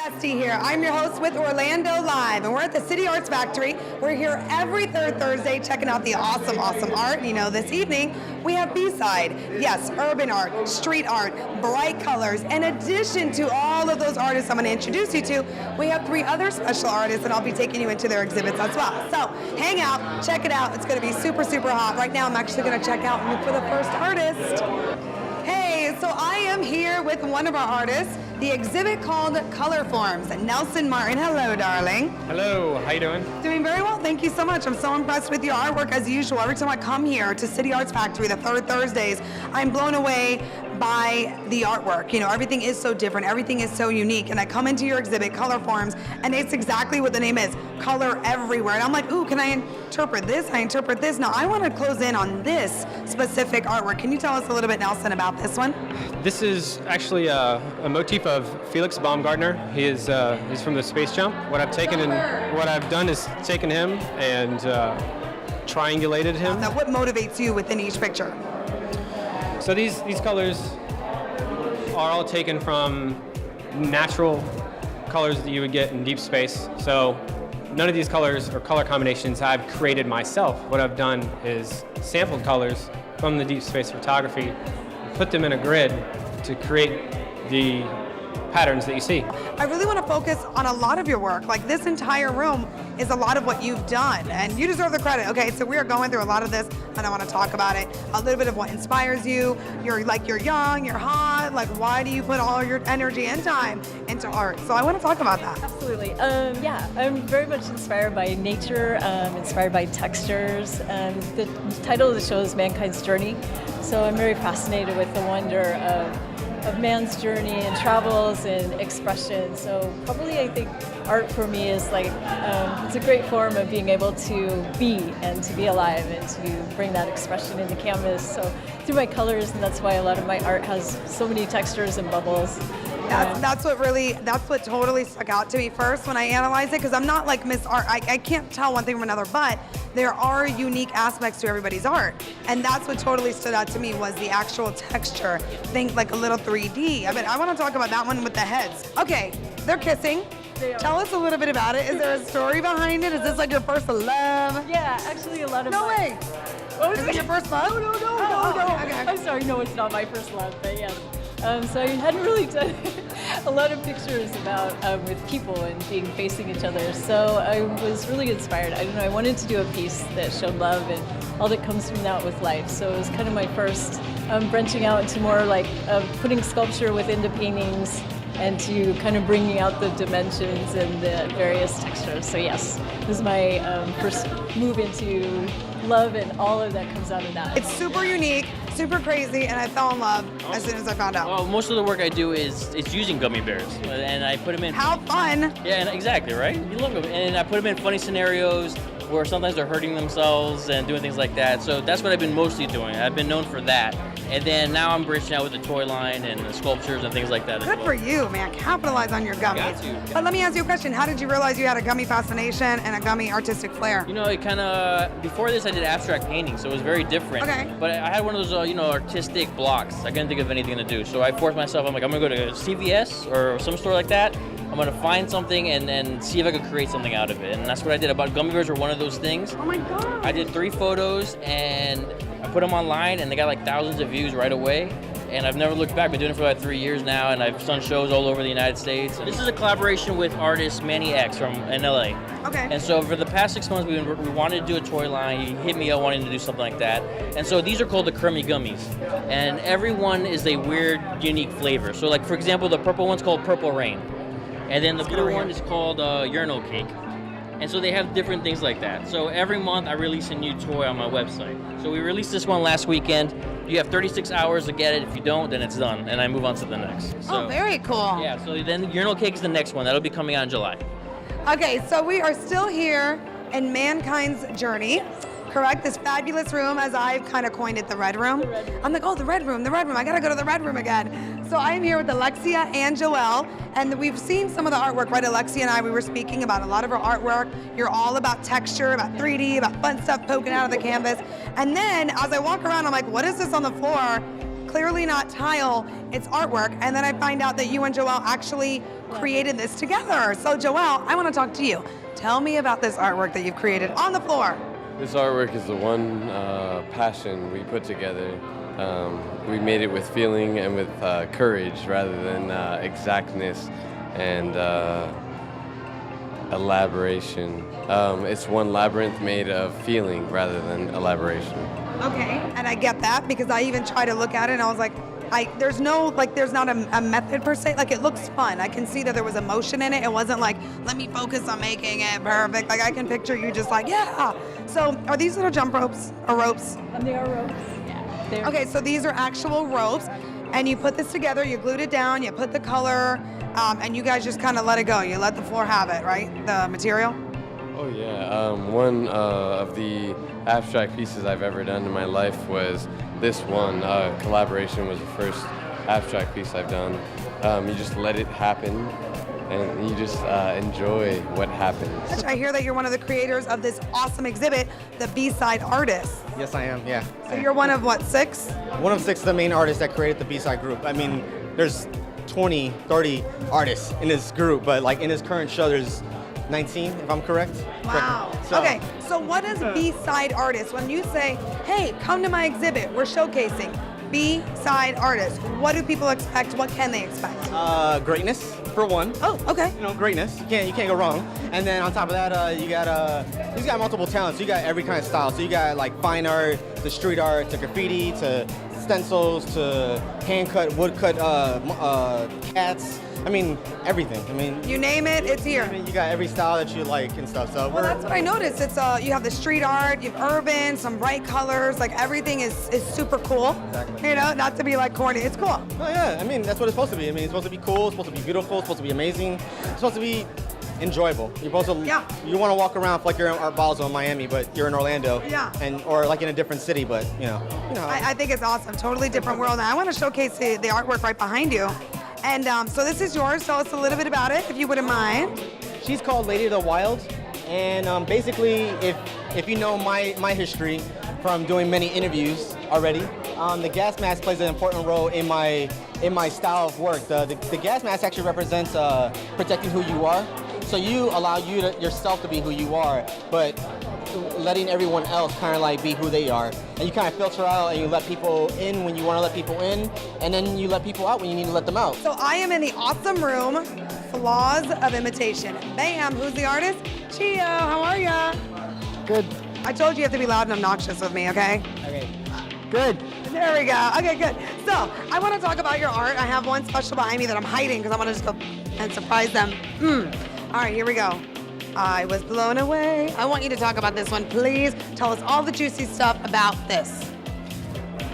Esty here. I'm your host with Orlando Live, and we're at the City Arts Factory. We're here every third Thursday checking out the awesome art. You know, this evening we have B-Side. Yes, urban art, street art, bright colors. In addition to all of those artists I'm going to introduce you to, we have 3 other special artists, and I'll be taking you into their exhibits as well. So hang out, check it out. It's going to be super, super hot. Right now I'm actually going to check out and look for the first artist. Hey, so I am here with one of our artists, the exhibit called Color Forms, Nelson Martin. Hello, darling. Hello, how you doing? Doing very well, thank you so much. I'm so impressed with your artwork as usual. Every time I come here to City Arts Factory, the third Thursdays, I'm blown away by the artwork. You know, everything is so different, everything is so unique, and I come into your exhibit, Color Forms, and it's exactly what the name is, color everywhere. And I'm like, ooh, can I interpret this? I interpret this. Now, I want to close in on this specific artwork. Can you tell us a little bit, Nelson, about this one? This is actually a motif of Felix Baumgartner. He's from the Space Jump. What I've done is taken him and triangulated him. Now, what motivates you within each picture? So these colors are all taken from natural colors that you would get in deep space. So none of these colors or color combinations I've created myself. What I've done is sampled colors from the deep space photography, put them in a grid to create the patterns that you see. I really want to focus on a lot of your work. Like, this entire room is a lot of what you've done, and you deserve the credit. Okay, so we are going through a lot of this, and I want to talk about it. A little bit of what inspires you. You're young, you're hot. Like, why do you put all your energy and time into art? So I want to talk about that. Absolutely. Yeah, I'm very much inspired by nature, inspired by textures. The title of the show is Mankind's Journey, so I'm very fascinated with the wonder of man's journey and travels and expression. So probably I think art for me is like, it's a great form of being able to be and to be alive and to bring that expression into canvas. So through my colors, and that's why a lot of my art has so many textures and bubbles. That's what totally stuck out to me first when I analyzed it, because I'm not like Miss Art. I can't tell one thing from another, but there are unique aspects to everybody's art. And that's what totally stood out to me, was the actual texture. Think like a little 3D. I want to talk about that one with the heads. Okay, they're kissing. Tell us a little bit about it. Is there a story behind it? Is this like your first love? Yeah, actually a lot of No way. Oh, Is it your first love? No. Okay. I'm sorry, no, it's not my first love, but yeah. So I hadn't really done a lot of pictures about with people and being facing each other. So I was really inspired. I don't know, I wanted to do a piece that showed love and all that comes from that with life. So it was kind of my first branching out into more like putting sculpture within the paintings and to kind of bringing out the dimensions and the various textures. So yes, this is my first move into love, and all of that comes out of that. It's super unique, super crazy, and I fell in love as soon as I found out. Well, most of the work I do is using gummy bears, and I put them in. How fun! Yeah, and exactly, right? You love them, and I put them in funny scenarios where sometimes they're hurting themselves and doing things like that. So that's what I've been mostly doing. I've been known for that. And then now I'm branching out with the toy line and the sculptures and things like that. Good for you, man. Capitalize on your gummies. Got to. But let me ask you a question. How did you realize you had a gummy fascination and a gummy artistic flair? You know, it kind of, before this I did abstract painting, so it was very different. Okay. But I had one of those, artistic blocks. I couldn't think of anything to do. So I forced myself, I'm going to go to CVS or some store like that. I'm going to find something and see if I could create something out of it. And that's what I did. Gummy bears were one of those things. Oh my God. I did 3 photos and I put them online, and they got like thousands of views right away. And I've never looked back. I've been doing it for like 3 years now, and I've done shows all over the United States. This is a collaboration with artist Manny X in LA. Okay. And so for the past 6 months, we wanted to do a toy line. He hit me up wanting to do something like that. And so these are called the Crummy Gummies. And every one is a weird, unique flavor. So like, for example, the purple one's called Purple Rain. And then the blue one is called Urinal Cake. And so they have different things like that. So every month I release a new toy on my website. So we released this one last weekend. You have 36 hours to get it. If you don't, then it's done. And I move on to the next. So, oh, very cool. Yeah, so then Urinal Cake is the next one. That'll be coming out in July. Okay, so we are still here in Mankind's Journey. Correct? This fabulous room, as I've kind of coined it, the Red Room. I'm like, oh, the Red Room. I gotta go to the Red Room again. So I'm here with Alexia and Joelle, and we've seen some of the artwork, right? Alexia and I, we were speaking about a lot of her artwork. You're all about texture, about 3D, about fun stuff poking out of the canvas. And then as I walk around, I'm like, what is this on the floor? clearly not tile, it's artwork. And then I find out that you and Joelle actually created this together. So Joelle, I want to talk to you. Tell me about this artwork that you've created on the floor. This artwork is the one passion we put together. We made it with feeling and with courage rather than exactness and elaboration. It's one labyrinth made of feeling rather than elaboration. Okay. And I get that because I even tried to look at it and I was like, there's not a method per se. Like, it looks fun. I can see that there was emotion in it. It wasn't like, let me focus on making it perfect. Like, I can picture you just like, yeah. So are these little jump ropes or ropes? They are ropes. Yeah. They're Okay, so these are actual ropes, and you put this together, you glued it down, you put the color, and you guys just kind of let it go. You let the floor have it, right? The material? Oh yeah, one of the abstract pieces I've ever done in my life was this one. Collaboration was the first abstract piece I've done. You just let it happen, and you just enjoy what happens. I hear that you're one of the creators of this awesome exhibit, the B-Side Artists. Yes, I am, yeah. So you're one of what, 6? One of 6 of the main artists that created the B-Side group. I mean, there's 20, 30 artists in this group, but like in this current show, there's 19, if I'm correct. Wow. So, Okay, so what is B-Side Artists? When you say, hey, come to my exhibit, we're showcasing B-Side Artists, what do people expect? What can they expect? Greatness, for one. Oh, okay. You know, greatness. You can't go wrong. And then on top of that, you got multiple talents. You got every kind of style. So you got like fine art, to street art, to graffiti, to stencils, to hand cut, wood cut, cats. I mean, everything. I mean, You name it, it's here. I mean, you got every style that you like and stuff. So Well, that's what I noticed. It's you have the street art, you have urban, some bright colors. Like, everything is super cool. Exactly. You know, not to be like corny. It's cool. Oh yeah, I mean that's what it's supposed to be. I mean it's supposed to be cool, it's supposed to be beautiful, it's supposed to be amazing, it's supposed to be enjoyable. You're supposed to Yeah. You want to walk around like you're in Art Basel in Miami, but you're in Orlando. Yeah. Or like in a different city, but you know. I think it's awesome. Totally different world. And I want to showcase the artwork right behind you. And so this is yours. Tell us a little bit about it, if you wouldn't mind. She's called Lady of the Wild, and basically, if you know my history from doing many interviews already, the gas mask plays an important role in my style of work. The gas mask actually represents protecting who you are. So you allow yourself to be who you are, but letting everyone else kind of like be who they are. And you kind of filter out and you let people in when you want to let people in, and then you let people out when you need to let them out. So I am in the awesome room, Flaws of Imitation. Bam, who's the artist? Chia, how are ya? Good. I told you have to be loud and obnoxious with me, okay? Okay. Good. There we go. Okay, good. So I want to talk about your art. I have one special behind me that I'm hiding because I want to just go and surprise them. All right, here we go. I was blown away. I want you to talk about this one, please. Tell us all the juicy stuff about this.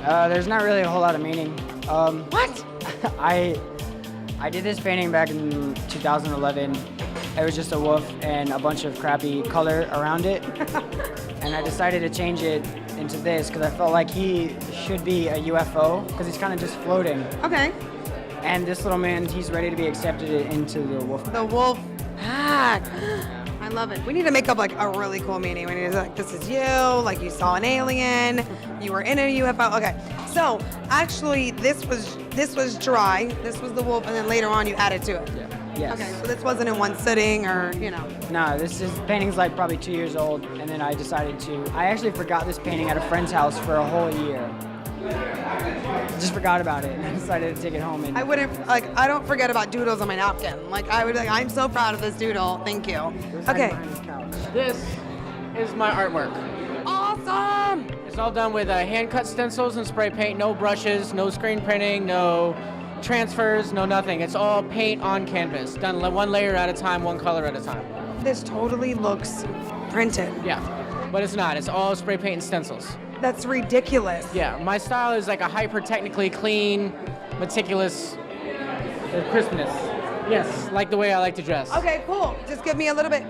There's not really a whole lot of meaning. What? I did this painting back in 2011. It was just a wolf and a bunch of crappy color around it. And I decided to change it into this because I felt like he should be a UFO because he's kind of just floating. Okay. And this little man, he's ready to be accepted into the wolf. The wolf pack. I love it. We need to make up like a really cool meaning. We need to like, this is you, like you saw an alien, you were in a UFO. Okay. So actually this was dry. This was the wolf, and then later on you added to it. Yes. Okay. So this wasn't in one sitting, or you know. No, painting's like probably 2 years old, and then I decided I actually forgot this painting at a friend's house for a whole year. Just forgot about it, and I decided to take it home. And I don't forget about doodles on my napkin. Like I would, I'm so proud of this doodle. Thank you. it was hiding Okay. behind his couch. This is my artwork. Awesome. It's all done with hand-cut stencils and spray paint, no brushes, no screen printing, no transfers, no nothing. It's all paint on canvas, done one layer at a time, one color at a time. This totally looks printed. Yeah, but it's not. It's all spray paint and stencils. That's ridiculous. Yeah, my style is like a hyper-technically clean, meticulous crispness. Yes, like the way I like to dress. Okay, cool. Just give me a little bit.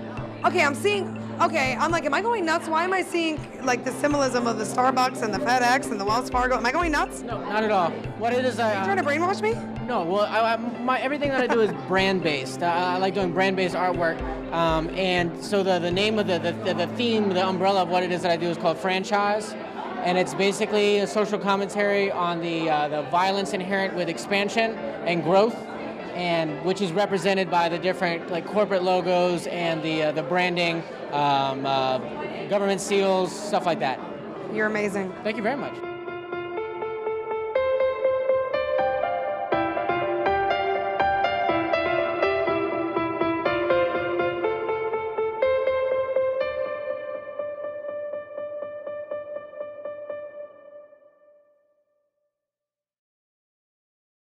Okay, I'm like, am I going nuts? Why am I seeing like the symbolism of the Starbucks and the FedEx and the Wells Fargo? Am I going nuts? No, not at all. What it is, Are you trying to brainwash me? No, well, everything that I do is brand-based. I like doing brand-based artwork, and so the name of the theme, the umbrella of what it is that I do is called franchise. and it's basically a social commentary on the violence inherent with expansion and growth, and which is represented by the different like corporate logos and the branding, government seals, stuff like that. You're amazing. Thank you very much.